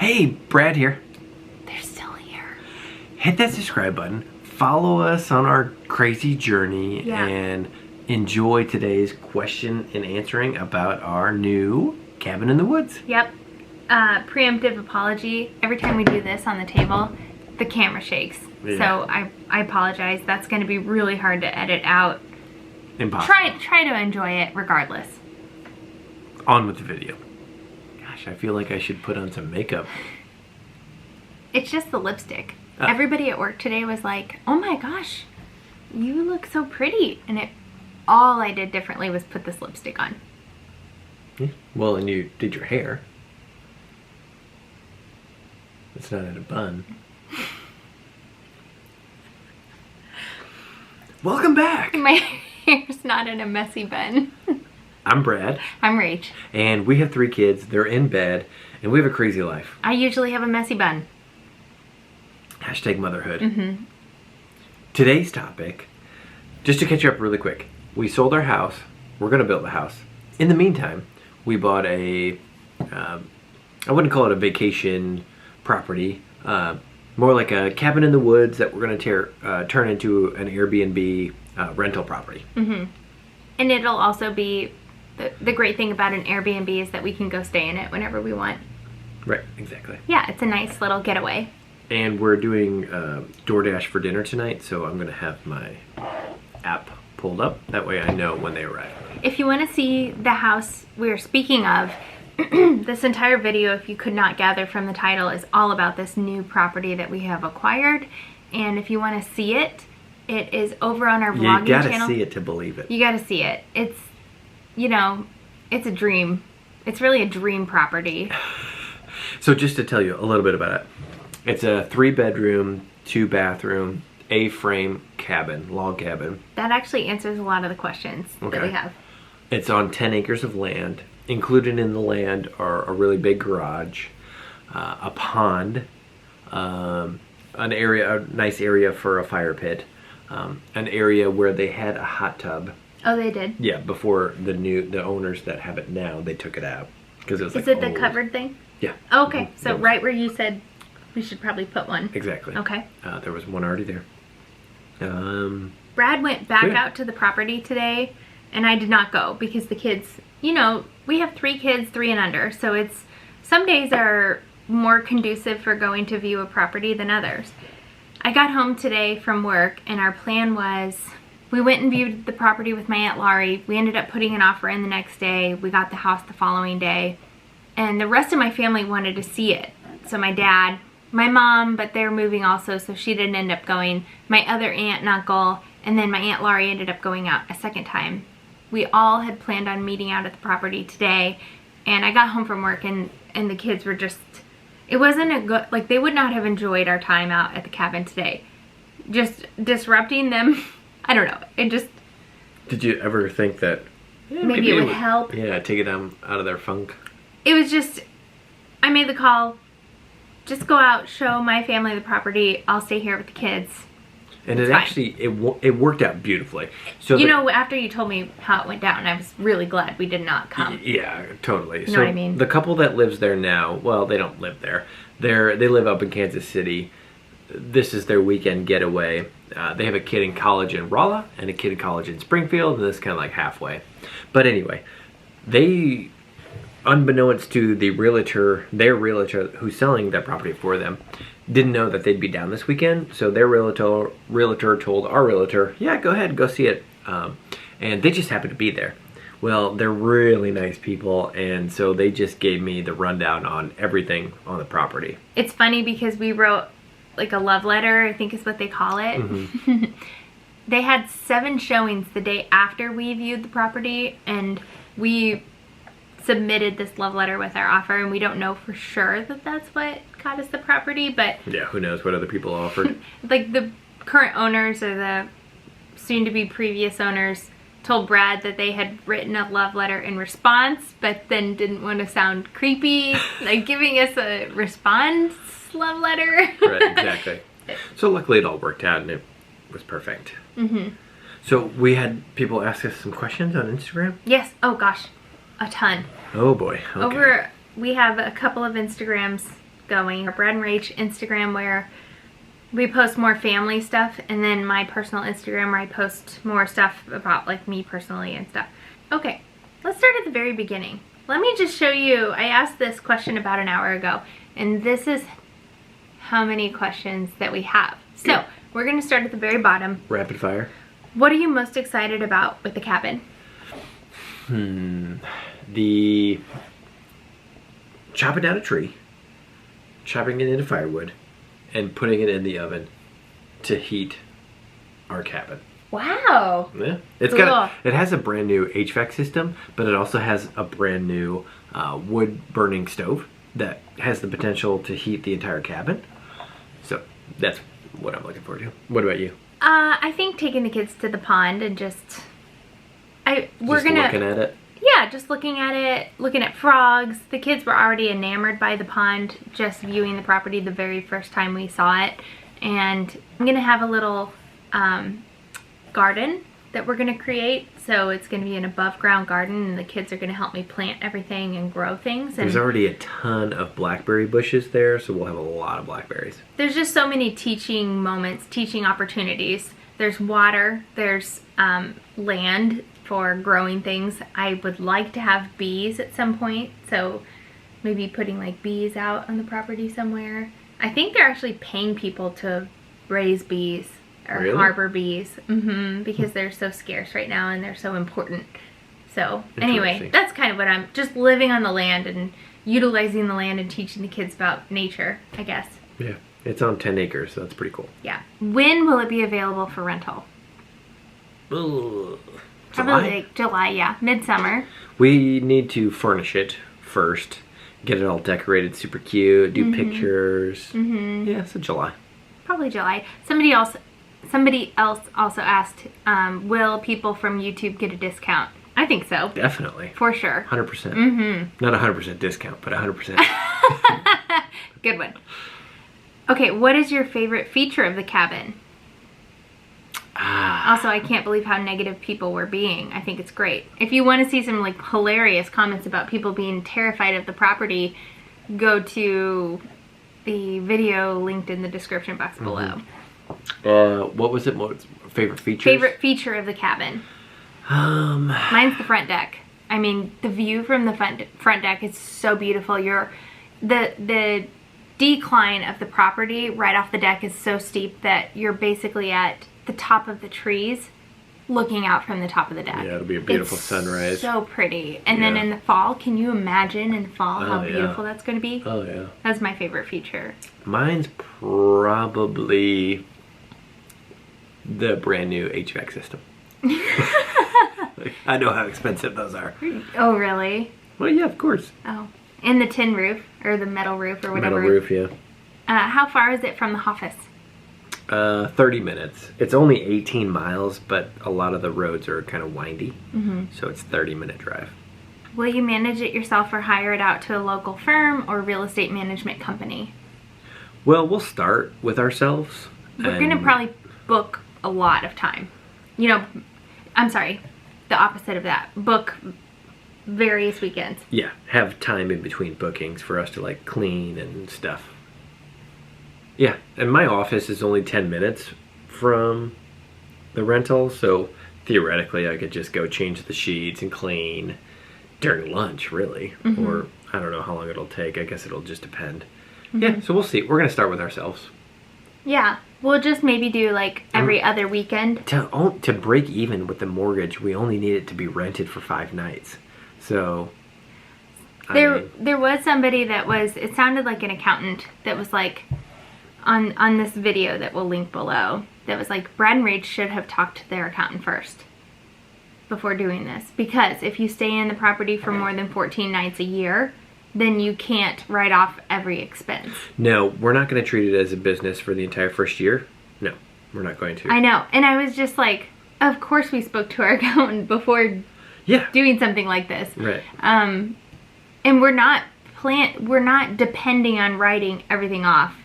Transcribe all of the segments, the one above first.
Hey, Brad here. They're still here. Hit that subscribe button. Follow us on our crazy journey and enjoy today's question and answering about our new cabin in the woods. Yep. Preemptive apology. Every time we do this on the table, the camera shakes. Yeah. So I apologize. That's going to be really hard to edit out. Impossible. Try to enjoy it regardless. On with the video. Gosh, I feel like I should put on some makeup. It's just the lipstick. Everybody at work today was like, oh my gosh, you look so pretty. And all I did differently was put this lipstick on. Yeah. Well, and you did your hair. It's not in a bun. Welcome back. My hair's not in a messy bun. I'm Brad. I'm Rach. And we have 3 kids. They're in bed. And we have a crazy life. I usually have a messy bun. Hashtag motherhood. Today's topic, just to catch you up really quick. We sold our house. We're going to build a house. In the meantime, we bought I wouldn't call it a vacation property. More like a cabin in the woods that we're going to turn into an Airbnb rental property. And it'll also be, the great thing about an Airbnb is that we can go stay in it whenever we want. Right, exactly. Yeah, it's a nice little getaway. And we're doing DoorDash for dinner tonight, so I'm going to have my app pulled up. That way I know when they arrive. If you want to see the house we're speaking of, this entire video, if you could not gather from the title, is all about this new property that we have acquired. And if you want to see it, it is over on our vlogging channel. You gotta see it to believe it. You gotta see it. It's, you know, it's a dream. It's really a dream property. So just to tell you a little bit about it. It's a 3-bedroom, 2-bathroom, A-frame cabin, log cabin. That actually answers a lot of the questions that we have. It's on 10 acres of land. Included in the land are a really big garage, a pond, a nice area for a fire pit, an area where they had a hot tub. Oh, they did? Yeah, before the owners that have it now, they took it out because it was Is it the covered thing? Yeah. Oh, okay, so right where you said we should probably put one. Exactly. Okay. There was one already there. Brad went back out to the property today, and I did not go because the kids, you know, we have 3 kids, 3 and under, so some days are more conducive for going to view a property than others. I got home today from work, and our plan was, we went and viewed the property with my Aunt Laurie. We ended up putting an offer in the next day. We got the house the following day, and the rest of my family wanted to see it. So my dad, my mom, but they're moving also, so she didn't end up going. My other aunt and uncle, and then my Aunt Laurie ended up going out a second time. We all had planned on meeting out at the property today, and I got home from work, and the kids were just, it wasn't a good, like, they would not have enjoyed our time out at the cabin today. Just disrupting them, I don't know, it just... Did you ever think that... maybe it would help? Yeah, take them out of their funk. It was just, I made the call, just go out, show my family the property, I'll stay here with the kids. And it worked out beautifully. So you know, after you told me how it went down, I was really glad we did not come. Yeah, totally. You know what I mean? The couple that lives there now, well, they don't live there. They live up in Kansas City. This is their weekend getaway. They have a kid in college in Rolla and a kid in college in Springfield, and this is kind of like halfway. But anyway, they, unbeknownst to their realtor who's selling that property for them, didn't know that they'd be down this weekend, so their realtor told our realtor, yeah, go ahead, go see it. And they just happened to be there. Well, they're really nice people, and so they just gave me the rundown on everything on the property. It's funny because we wrote like a love letter, I think is what they call it. They had 7 showings the day after we viewed the property, and we submitted this love letter with our offer, and we don't know for sure that that's what got us the property, but yeah, who knows what other people offered. Like the current owners or the soon-to-be previous owners told Brad that they had written a love letter in response, but then didn't want to sound creepy, like giving us a response love letter. Right, exactly. So luckily it all worked out and it was perfect. So we had people ask us some questions on Instagram? Yes, oh gosh, a ton. Oh boy, okay. We have a couple of Instagrams going. Our Brad and Rach Instagram, where we post more family stuff, and then my personal Instagram where I post more stuff about like me personally and stuff. Okay, let's start at the very beginning. Let me just show you, I asked this question about an hour ago, and this is how many questions that we have. So we're gonna start at the very bottom. Rapid fire. What are you most excited about with the cabin? The chopping down a tree, chopping it into firewood, and putting it in the oven to heat our cabin. Wow. Yeah, it has a brand new HVAC system, but it also has a brand new wood burning stove that has the potential to heat the entire cabin. So that's what I'm looking forward to. What about you? I think taking the kids to the pond and looking at it. Yeah, just looking at it, looking at frogs. The kids were already enamored by the pond just viewing the property the very first time we saw it. And I'm gonna have a little garden that we're gonna create. So it's gonna be an above ground garden, and the kids are gonna help me plant everything and grow things. There's already a ton of blackberry bushes there, so we'll have a lot of blackberries. There's just so many teaching moments, teaching opportunities. There's water, there's land for growing things. I would like to have bees at some point, so maybe putting like bees out on the property somewhere. I think they're actually paying people to raise bees or harbor bees, because they're so scarce right now and they're so important. So anyway, that's kind of what I'm just living on the land and utilizing the land and teaching the kids about nature, I guess. Yeah, it's on 10 acres, so that's pretty cool. Yeah. When will it be available for rental? Probably like July, yeah, midsummer. We need to furnish it first, get it all decorated, super cute, do pictures. Yeah, so July. Probably July. Somebody else also asked, will people from YouTube get a discount? I think so. Definitely. For sure. 100%. Not 100% discount, but 100%. Good one. Okay, what is your favorite feature of the cabin? Also, I can't believe how negative people were being. I think it's great. If you want to see some like hilarious comments about people being terrified of the property, go to the video linked in the description box below. What was it? What favorite features? Favorite feature of the cabin? Mine's the front deck. I mean, the view from the front deck is so beautiful. The decline of the property right off the deck is so steep that you're basically at the top of the trees looking out from the top of the deck. Yeah, it'll be a beautiful sunrise. So pretty. And then in the fall, can you imagine in the fall how beautiful that's going to be? Oh yeah. That's my favorite feature. Mine's probably the brand new HVAC system. I know how expensive those are. Oh, really? Well, yeah, of course. Oh. And the tin roof, or the metal roof, or whatever. Metal roof, yeah. How far is it from the office? 30 minutes. It's only 18 miles, but a lot of the roads are kind of windy, so it's 30-minute drive. Will you manage it yourself or hire it out to a local firm or real estate management company? Well, we'll start with ourselves. We're going to probably book a lot of time. You know, I'm sorry, the opposite of that. Book various weekends. Yeah, have time in between bookings for us to like clean and stuff. Yeah, and my office is only 10 minutes from the rental, so theoretically I could just go change the sheets and clean during lunch, really. Or I don't know how long it'll take. I guess it'll just depend. Yeah, so we'll see. We're going to start with ourselves. Yeah, we'll just maybe do like every other weekend. To break even with the mortgage, we only need it to be rented for 5 nights. So there was somebody that was, it sounded like an accountant that was like, on this video that we'll link below, that was like, Brad and Rach should have talked to their accountant first before doing this, because if you stay in the property for more than 14 nights a year, then you can't write off every expense. No, we're not going to treat it as a business for the entire first year. No, we're not going to. I know, and I was just like, of course we spoke to our accountant before doing something like this. Right. And we're not depending on writing everything off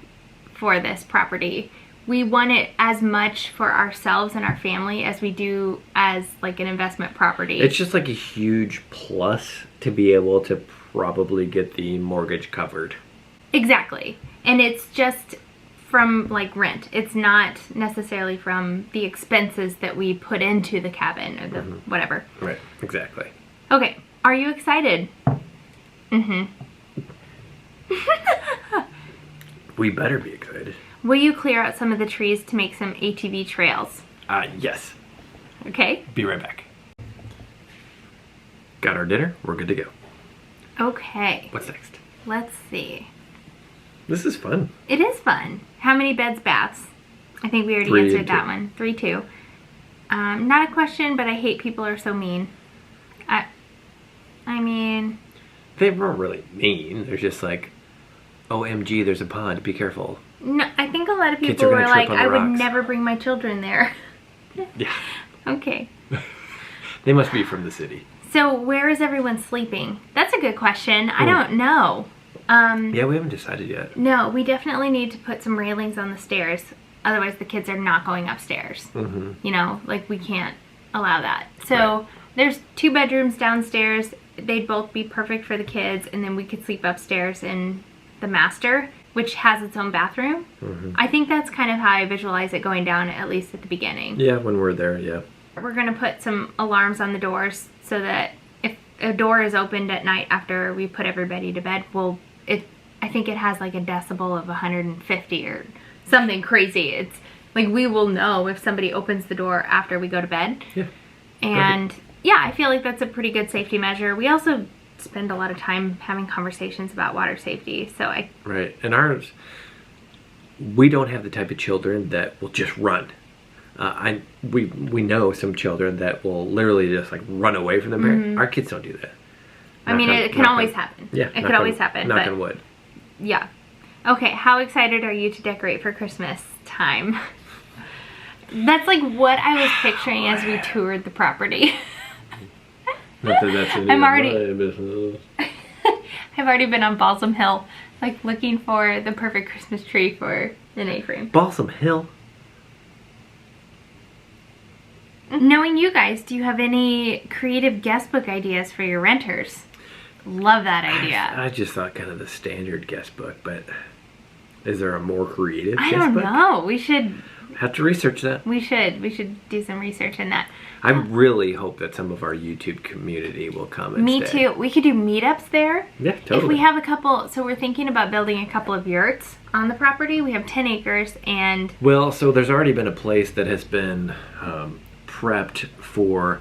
for this property. We want it as much for ourselves and our family as we do as like an investment property. It's just like a huge plus to be able to probably get the mortgage covered. Exactly. And it's just from like rent. It's not necessarily from the expenses that we put into the cabin or the whatever. Right, exactly. Okay, are you excited? We better be excited. Will you clear out some of the trees to make some ATV trails? Yes. Okay. Be right back. Got our dinner. We're good to go. Okay. What's next? Let's see. This is fun. It is fun. How many beds, baths? I think we already 3 answered and that 2. one. 3, 2. Not a question, but I hate people are so mean. I mean... They weren't really mean. They're just like, OMG, there's a pond. Be careful. No, I think a lot of Kids people are were gonna like, trip on the I would rocks." never bring my children there. Yeah. Okay. They must be from the city. So where is everyone sleeping? That's a good question. I don't know. Yeah, we haven't decided yet. No, we definitely need to put some railings on the stairs. Otherwise the kids are not going upstairs. You know, like we can't allow that. So Right. there's 2 bedrooms downstairs. They'd both be perfect for the kids, and then we could sleep upstairs in the master, which has its own bathroom. I think that's kind of how I visualize it going down, at least at the beginning. Yeah, when we're there, yeah. We're going to put some alarms on the doors so that if a door is opened at night after we put everybody to bed, I think it has like a decibel of 150 or something crazy. It's like we will know if somebody opens the door after we go to bed. Yeah. And yeah, I feel like that's a pretty good safety measure. We also spend a lot of time having conversations about water safety. So Right. And ours, we don't have the type of children that will just run. We know some children that will literally just like run away from their parents. Our kids don't do that. I mean, it can always happen. Yeah. It could always happen. Knock But on wood. yeah. Okay, how excited are you to decorate for Christmas time? That's like what I was picturing as we toured the property. Not that that's any I'm of already- my business. I've already been on Balsam Hill, like looking for the perfect Christmas tree for an A-frame. Balsam Hill. Knowing you guys, do you have any creative guest book ideas for your renters? Love that idea. I just thought kind of the standard guest book, but is there a more creative I guest don't book? know. We should Have to research that. We should do some research in that. I really hope that some of our YouTube community will come and Me stay. too. We could do meetups there. Yeah, totally. If we have a couple, so we're thinking about building a couple of yurts on the property. We have 10 acres and... Well, so there's already been a place that has been prepped for,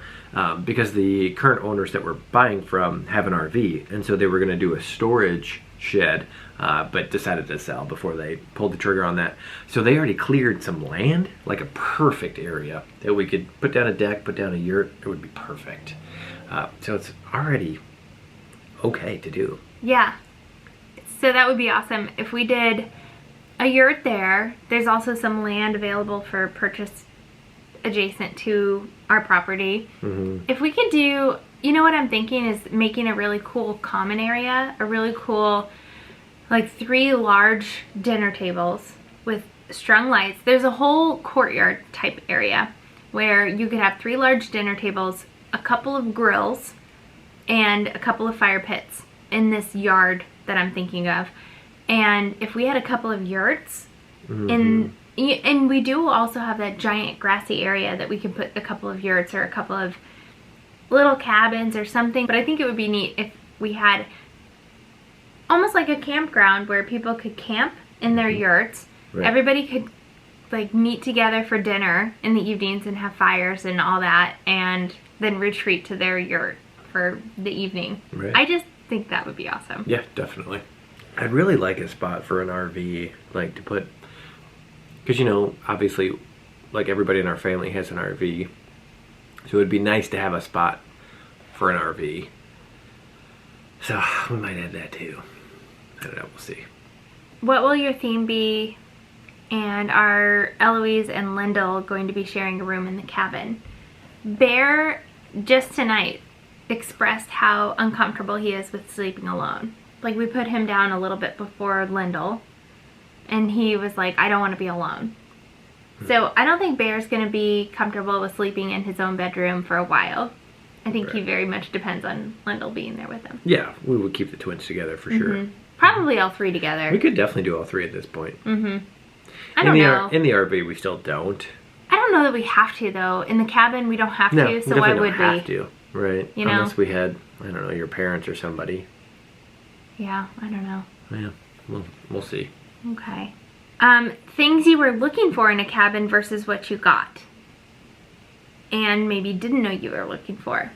because the current owners that we're buying from have an RV, and so they were going to do a storage shed, but decided to sell before they pulled the trigger on that. So they already cleared some land, like a perfect area that we could put down a deck, put down a yurt. It would be perfect. So it's already okay to do. Yeah. So that would be awesome. If we did a yurt there, there's also some land available for purchase adjacent to our property. If we could do, you know what I'm thinking is making a really cool common area, a really cool, like 3 large dinner tables with strung lights. There's a whole courtyard type area where you could have 3 large dinner tables, a couple of grills, and a couple of fire pits in this yard that I'm thinking of. And if we had a couple of yurts and we do also have that giant grassy area that we can put a couple of yurts or a couple of little cabins or something. But I think it would be neat if we had almost like a campground where people could camp in their yurts. Right. Everybody could like meet together for dinner in the evenings and have fires and all that, and then retreat to their yurt for the evening. Right. I just think that would be awesome. Yeah, definitely. I'd really like a spot for an RV, like to put, because you know, obviously, like everybody in our family has an RV, so it'd be nice to have a spot for an RV. So we might add that too. I don't know, we'll see. What will your theme be? And are Eloise and Lyndall going to be sharing a room in the cabin? Bear, just tonight, expressed how uncomfortable he is with sleeping alone. Like, we put him down a little bit before Lyndall, and he was like, I don't want to be alone. So I don't think Bear's going to be comfortable with sleeping in his own bedroom for a while. I think he very much depends on Lyndall being there with him. Yeah, we would keep the twins together for sure. Probably all three together. We could definitely do all three at this point. I don't know. In the RV, we still don't. I don't know that we have to, though. In the cabin, we don't have to, so why would we? Have to, right? You know? Unless we had, I don't know, your parents or somebody. Yeah, I don't know. Yeah, we'll see. Okay. Things you were looking for in a cabin versus what you got. And maybe didn't know you were looking for.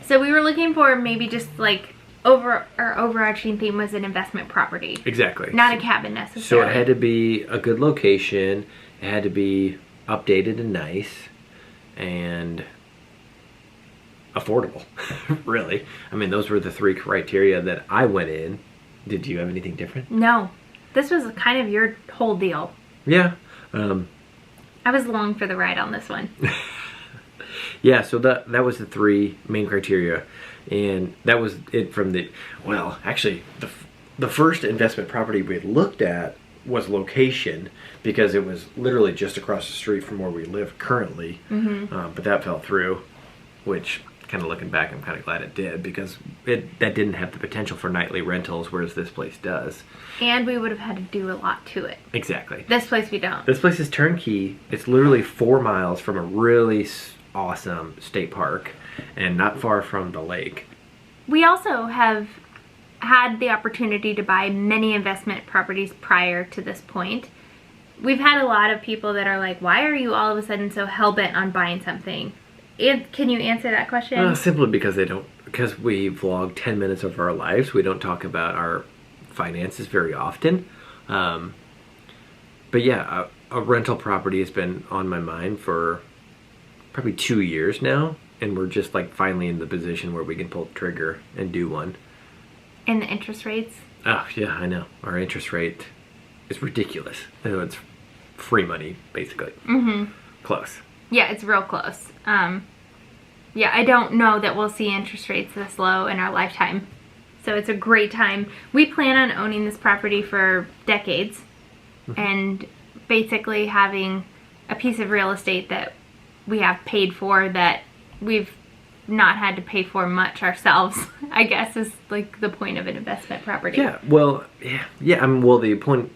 So we were looking for maybe just like our overarching theme was an investment property. Exactly. Not a cabin necessarily. So it had to be a good location. It had to be updated and nice and affordable. Really. I mean, those were the three criteria that I went in. Did you have anything different? No. This was kind of your whole deal. Yeah. I was along for the ride on this one. Yeah, so that was the three main criteria, and that was it from the, well, actually, the first investment property we looked at was location, because it was literally just across the street from where we live currently, but that fell through, which, kind of looking back, I'm kind of glad it did, because that didn't have the potential for nightly rentals, whereas this place does. And we would have had to do a lot to it. Exactly. This place we don't. This place is turnkey. It's literally 4 miles from a really awesome state park and not far from the lake. We also have had the opportunity to buy many investment properties prior to this point. We've had a lot of people that are like, why are you all of a sudden so hell-bent on buying something? Can you answer that question? Simply because because we vlog 10 minutes of our lives. We don't talk about our finances very often. But yeah, a rental property has been on my mind for probably 2 years now, and we're just like finally in the position where we can pull the trigger and do one. And the interest rates? Oh yeah, I know. Our interest rate is ridiculous. You know, it's free money, basically. Close. Yeah, it's real close. Yeah, I don't know that we'll see interest rates this low in our lifetime. So it's a great time. We plan on owning this property for decades and basically having a piece of real estate that we have paid for that we've not had to pay for much ourselves, I guess, is like the point of an investment property. Yeah, well, yeah. I mean, well, the point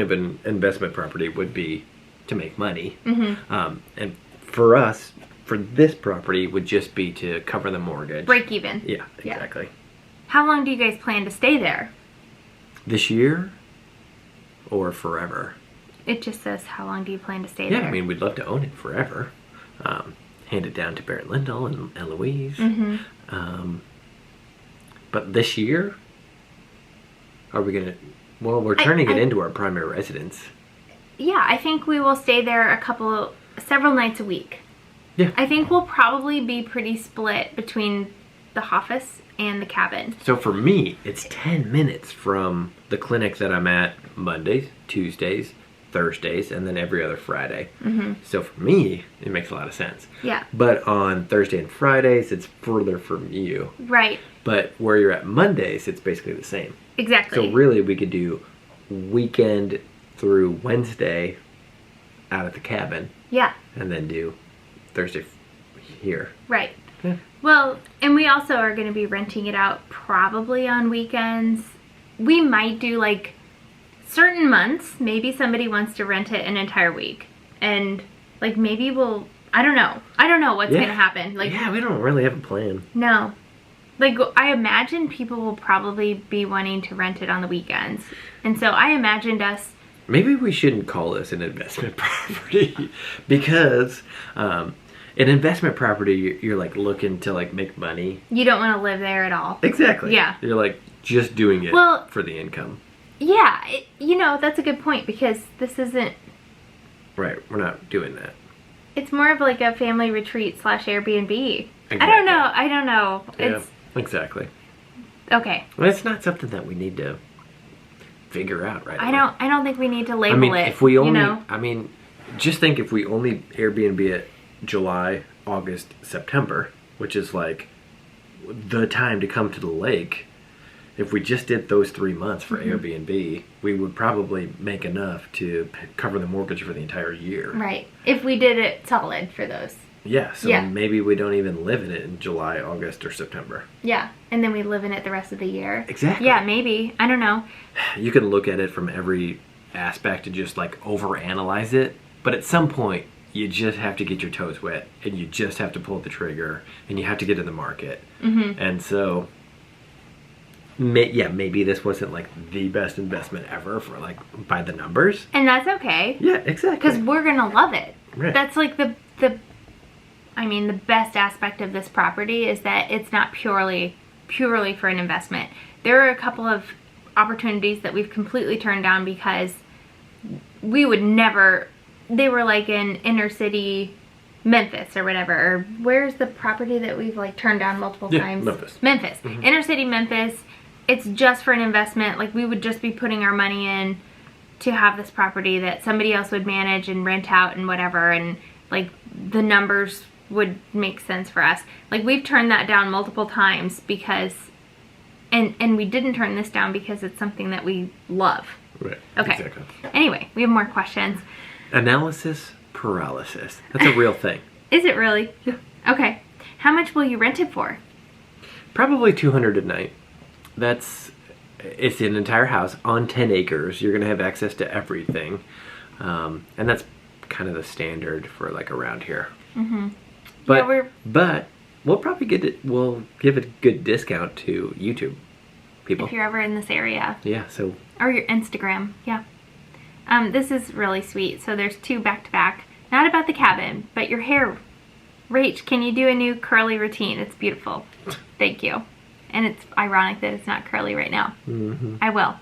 of an investment property would be to make money, and for us, for this property, would just be to cover the mortgage, break even. Yeah, exactly. Yeah. How long do you guys plan to stay there? This year, or forever? It just says how long do you plan to stay there. Yeah, I mean, we'd love to own it forever. Hand it down to Barrett Lindell and Eloise. But this year, are we gonna? Well, we're turning it into our primary residence. Yeah, I think we will stay there several nights a week. Yeah. I think we'll probably be pretty split between the office and the cabin. So for me, it's 10 minutes from the clinic that I'm at Mondays, Tuesdays, Thursdays, and then every other Friday. So for me, it makes a lot of sense. Yeah. But on Thursday and Fridays, it's further from you. Right. But where you're at Mondays, it's basically the same. Exactly. So really, we could do weekend through Wednesday out at the cabin. Yeah. And then do Thursday here. Right. Yeah. Well, and we also are going to be renting it out probably on weekends. We might do like certain months, maybe somebody wants to rent it an entire week. And like maybe we'll, I don't know what's going to happen. Like, yeah, we don't really have a plan. No. Like, I imagine people will probably be wanting to rent it on the weekends. And so I imagined us... Maybe we shouldn't call this an investment property because an investment property, you're like looking to like make money. You don't want to live there at all. Exactly. Yeah. You're like just doing it for the income. Yeah. That's a good point because this isn't... Right. We're not doing that. It's more of like a family retreat / Airbnb. Exactly. I don't know. Yeah, exactly. Okay. Well, it's not something that we need to figure out right away. I don't think we need to label it. If we only, just think if we only Airbnb it July, August, September, which is like the time to come to the lake. If we just did those 3 months for Airbnb, we would probably make enough to cover the mortgage for the entire year. Right. If we did it solid for those. Yeah, so Yeah. maybe we don't even live in it in July, August, or September. Yeah, and then we live in it the rest of the year. Exactly. Yeah, maybe. I don't know. You can look at it from every aspect and just like overanalyze it, but at some point you just have to get your toes wet and you just have to pull the trigger and you have to get in the market. And so maybe this wasn't like the best investment ever for like by the numbers. And that's okay. Yeah, exactly. Because we're going to love it. Right. That's like the best aspect of this property is that it's not purely for an investment. There are a couple of opportunities that we've completely turned down because we would never, they were like in inner city Memphis or whatever. Or where's the property that we've like turned down multiple times? Memphis. Inner city Memphis. It's just for an investment. Like we would just be putting our money in to have this property that somebody else would manage and rent out and whatever, and like the numbers would make sense for us. Like we've turned that down multiple times because and we didn't turn this down because it's something that we love. Right. Okay. Exactly. Anyway, we have more questions. Analysis paralysis. That's a real thing. Is it really? Yeah. Okay. How much will you rent it for? Probably $200 a night. It's an entire house on 10 acres. You're going to have access to everything. And that's kind of the standard for like around here. But, Yeah, but we'll probably we'll give it a good discount to YouTube people. if you're ever in this area. Yeah, so. Or your Instagram, yeah. This is really sweet. So there's two back-to-back. Not about the cabin, but your hair. Rach, can you do a new curly routine? It's beautiful. Thank you. And it's ironic that it's not curly right now. I will.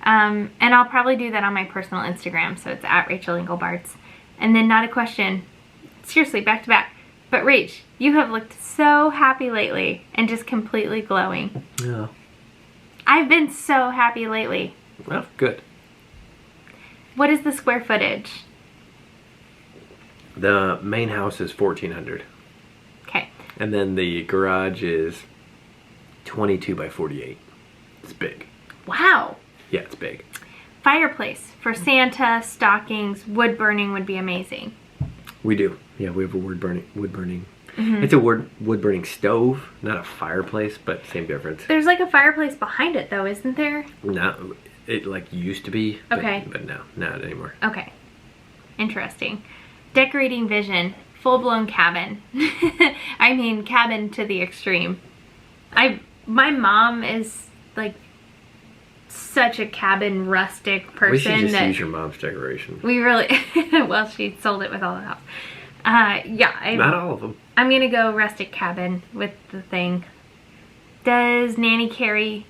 And I'll probably do that on my personal Instagram. So it's at Rachel Inglebarts. And then not a question. Seriously, back-to-back. But Rach, you have looked so happy lately and just completely glowing. Yeah. I've been so happy lately. Well, good. What is the square footage? The main house is 1,400. Okay. And then the garage is 22 by 48. It's big. Wow. Yeah, it's big. Fireplace for Santa, stockings, wood burning would be amazing. We do. Yeah, we have a wood burning. It's a wood burning stove, not a fireplace, but same difference. There's like a fireplace behind it though, isn't there? No, it like used to be. Okay. But no, not anymore. Okay. Interesting. Decorating vision. Full-blown cabin. I mean, cabin to the extreme. My mom is like such a cabin rustic person. We should just that use your mom's decoration. we really, well, she sold it with all the house. Yeah. Not all of them. I'm gonna go rustic cabin with the thing. What does Nanny Carrie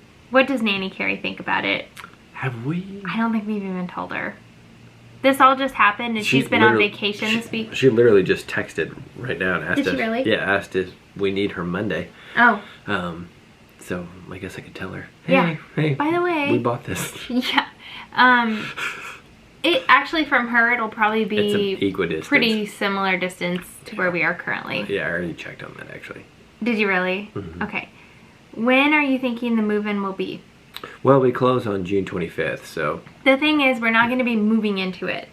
think about it? Have we? I don't think we've even told her. This all just happened and she's been on vacation this week. She literally just texted right now and asked Did us. she really? Yeah, asked if we need her Monday. Oh. So I guess I could tell her. Yeah. Hey, by the way, we bought this. Yeah. It actually from her it'll probably be it's equidistant. pretty similar distance to where we are currently. Yeah, I already checked on that actually. Did you really? Okay. When are you thinking the move-in will be? Well, we close on June 25th, so. The thing is, we're not going to be moving into it.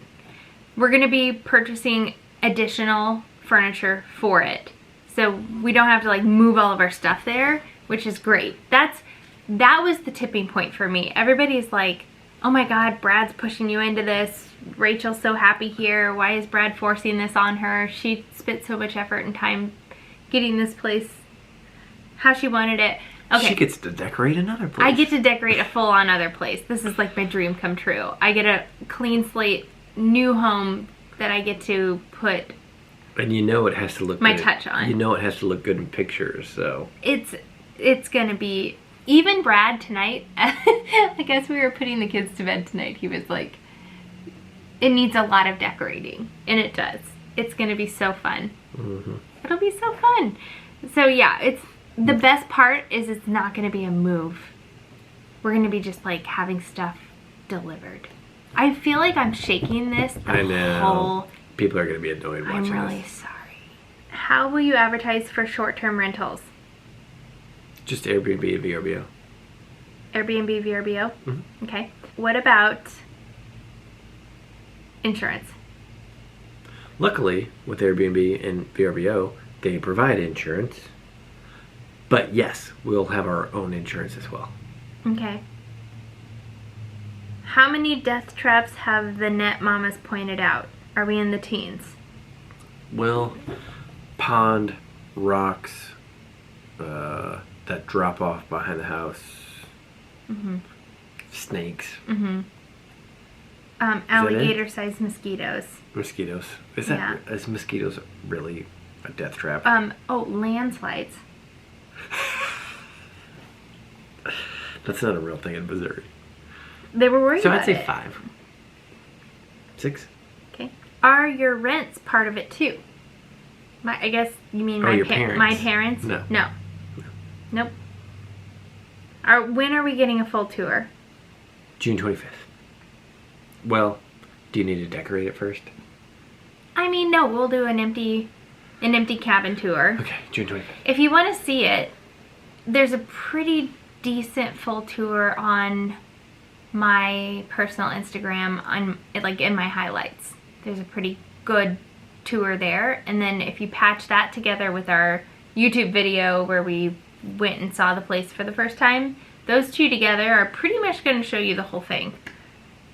We're going to be purchasing additional furniture for it. So we don't have to like move all of our stuff there, which is great. That was the tipping point for me. Everybody's like, oh my God, Brad's pushing you into this. Rachel's so happy here. Why is Brad forcing this on her? She spent so much effort and time getting this place how she wanted it. Okay. She gets to decorate another place. I get to decorate a full-on other place. This is like my dream come true. I get a clean slate, new home that I get to put. And you know it has to look my good. touch on. You know it has to look good in pictures, so. It's gonna be. Even Brad tonight, I guess we were putting the kids to bed tonight. He was like, it needs a lot of decorating, and it does. It's gonna be so fun. It'll be so fun. So yeah, it's. The best part is it's not going to be a move. We're going to be just like having stuff delivered. I feel like I'm shaking this the I know. whole... People are going to be annoyed watching I'm really this. sorry. How will you advertise for short-term rentals? Just Airbnb and VRBO. Airbnb, VRBO? Okay. What about insurance? Luckily, with Airbnb and VRBO, they provide insurance. But yes, we'll have our own insurance as well. Okay. How many death traps have the net mamas pointed out? Are we in the teens? Well, pond, rocks, that drop off behind the house, snakes, Alligator-sized mosquitoes. mosquitoes. Is mosquitoes really a death trap? Landslides. That's not a real thing in Missouri. They were worried So about I'd say it. 5. 6? Okay. Are your rents part of it too? I guess you mean your parents. my parents? No. Nope. When are we getting a full tour? June 25th. Well, do you need to decorate it first? I mean, no, we'll do an empty cabin tour. Okay, June 25th. If you want to see it, there's a pretty decent full tour on my personal Instagram in my highlights. There's a pretty good tour there, and then if you patch that together with our YouTube video where we went and saw the place for the first time, those two together are pretty much going to show you the whole thing.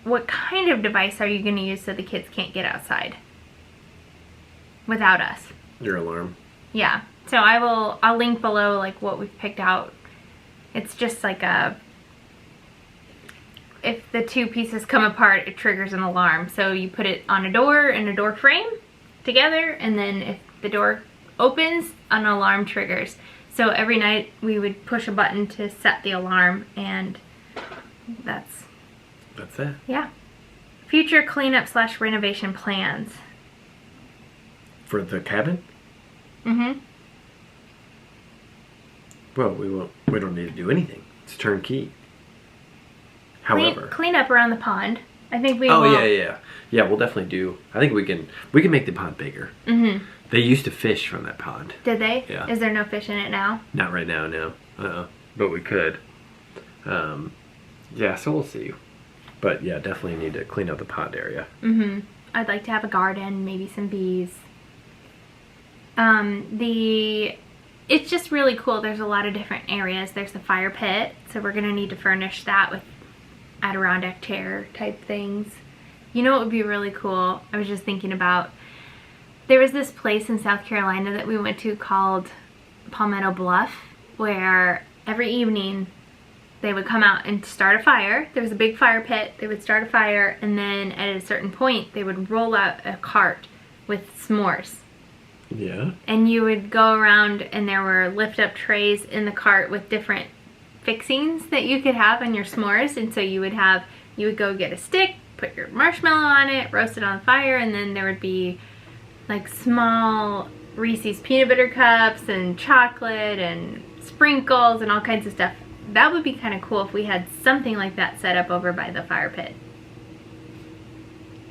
What kind of device are you going to use so the kids can't get outside without us? Your alarm. Yeah. So I'll link below like what we've picked out. It's just like if the two pieces come apart, it triggers an alarm. So you put it on a door and a door frame together, and then if the door opens, an alarm triggers. So every night we would push a button to set the alarm, and that's it. Yeah. Future cleanup / renovation plans. For the cabin? Mm-hmm. Well, we don't need to do anything. It's turnkey. However, Clean up around the pond. I think we Oh will. yeah. Yeah, we'll definitely do. I think we can make the pond bigger. Mm-hmm. They used to fish from that pond. Did they? Yeah. Is there no fish in it now? Not right now, no. But we could. Yeah, so we'll see. But yeah, definitely need to clean up the pond area. Mm-hmm. I'd like to have a garden, maybe some bees. It's just really cool. There's a lot of different areas. There's the fire pit, so we're gonna need to furnish that with Adirondack chair type things. You know what would be really cool? I was just thinking about, there was this place in South Carolina that we went to called Palmetto Bluff, where every evening they would come out and start a fire. There was a big fire pit. They would start a fire, and then at a certain point they would roll out a cart with s'mores. Yeah. And you would go around, and there were lift up trays in the cart with different fixings that you could have on your s'mores. And so you would go get a stick, put your marshmallow on it, roast it on the fire, and then there would be like small Reese's peanut butter cups and chocolate and sprinkles and all kinds of stuff. That would be kind of cool if we had something like that set up over by the fire pit.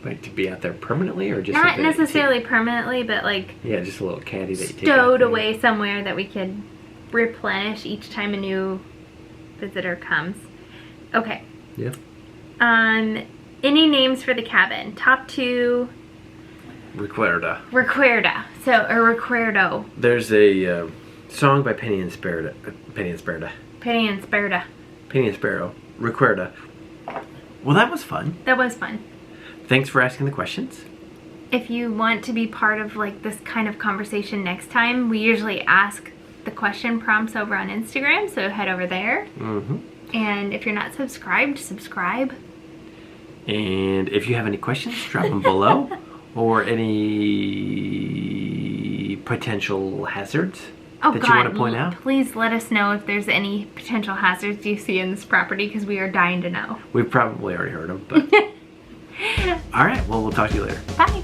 Like to be out there permanently, or just Not necessarily permanently, but like yeah, just a little caddy that you take out stowed there. away somewhere that we could replenish each time a new visitor comes. Okay. Yeah. Any names for the cabin? Top 2. Recuerda. So a recuerdo. There's a song by Penny and Sparrow. Recuerda. Well, that was fun. That was fun. Thanks for asking the questions. If you want to be part of like this kind of conversation next time, we usually ask the question prompts over on Instagram, so head over there. Mm-hmm. And if you're not subscribed, subscribe. And if you have any questions, drop them below, or any potential hazards that you want to point out. Please let us know if there's any potential hazards you see in this property, because we are dying to know. We've probably already heard them, but all right. Well, we'll talk to you later. Bye.